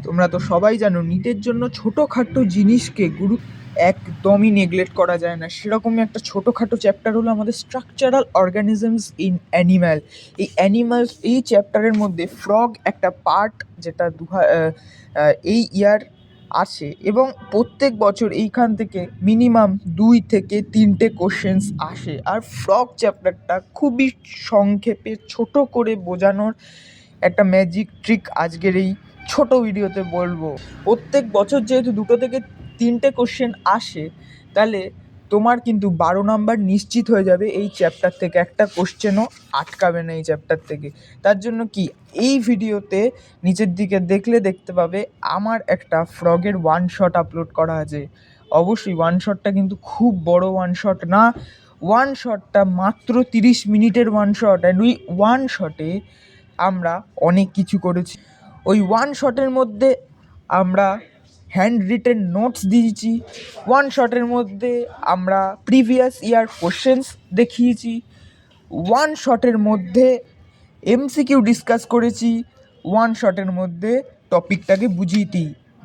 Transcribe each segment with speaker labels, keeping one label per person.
Speaker 1: তোমরা তো সবাই জানো নিটের জন্য ছোটোখাটো জিনিসকে একদমই নেগলেক্ট করা যায় না। সেরকমই একটা ছোটোখাটো চ্যাপ্টার হলো আমাদের স্ট্রাকচারাল অর্গানিজমস ইন অ্যানিম্যাল। এই চ্যাপ্টারের মধ্যে ফ্রগ একটা পার্ট, যেটা এই ইয়ার আছে, এবং প্রত্যেক বছর এইখান থেকে মিনিমাম 2 থেকে 3টে কোশ্চেন্স আসে। আর ফ্রগ চ্যাপ্টারটা খুবই সংক্ষেপে ছোট করে বোঝানোর একটা ম্যাজিক ট্রিক আজকের এই ছোট ভিডিওতে বলবো। প্রত্যেক বছর যেহেতু 2 থেকে 3টে কোশ্চেন আসে, তাহলে তোমার কিন্তু 12 নাম্বার নিশ্চিত হয়ে যাবে এই চ্যাপ্টার থেকে। একটা কোশ্চেনও আটকাবে না এই চ্যাপ্টার থেকে। তার জন্য কি, এই ভিডিওতে নিচের দিকে দেখলে দেখতে পাবে আমার একটা ফ্রগের ওয়ান শট আপলোড করা আছে। অবশ্যই ওয়ান শটটা কিন্তু খুব বড় ওয়ান শট না, ওয়ান শটটা মাত্র 30 মিনিটের ওয়ান শট। অ্যান্ড ওই ওয়ান শটে আমরা অনেক কিছু করেছি। ওই ওয়ান শটের মধ্যে আমরা হ্যান্ড রিটেন নোটস দিয়েছি, ওয়ান শটের মধ্যে আমরা প্রিভিয়াস ইয়ার কোশ্চেন্স দেখিয়েছি, ওয়ান শটের মধ্যে এমসিকিউ ডিসকাস করেছি, ওয়ান শটের মধ্যে টপিকটাকে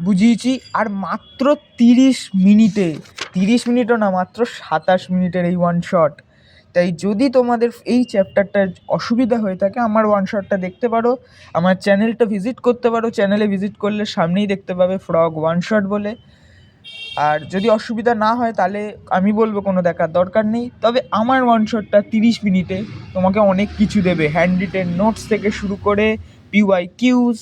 Speaker 1: বুঝিয়েছি। আর মাত্র 30 মিনিটে, 30 মিনিটও না, মাত্র 27 মিনিটের এই ওয়ান শট। তাই যদি তোমাদের এই চ্যাপ্টারটার অসুবিধা হয়ে থাকে, আমার ওয়ান শটটা দেখতে পারো, আমার চ্যানেলটা ভিজিট করতে পারো। চ্যানেলে ভিজিট করলে সামনেই দেখতে পাবে ফ্রগ ওয়ান শট বলে। আর যদি অসুবিধা না হয় তাহলে আমি বলবো কোনো দেখার দরকার নেই। তবে আমার ওয়ান শটটা 30 মিনিটে তোমাকে অনেক কিছু দেবে, হ্যান্ড রিটেন নোটস থেকে শুরু করে PYQs,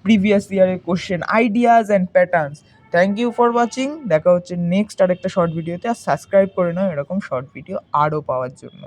Speaker 1: প্রিভিয়াস ইয়ারের question ideas and patterns. Thank you for watching. দেখা হচ্ছে নেক্সট আরেকটা শর্ট ভিডিওতে। আর সাবস্ক্রাইব করে নাও এরকম শর্ট ভিডিও আরও পাওয়ার জন্য।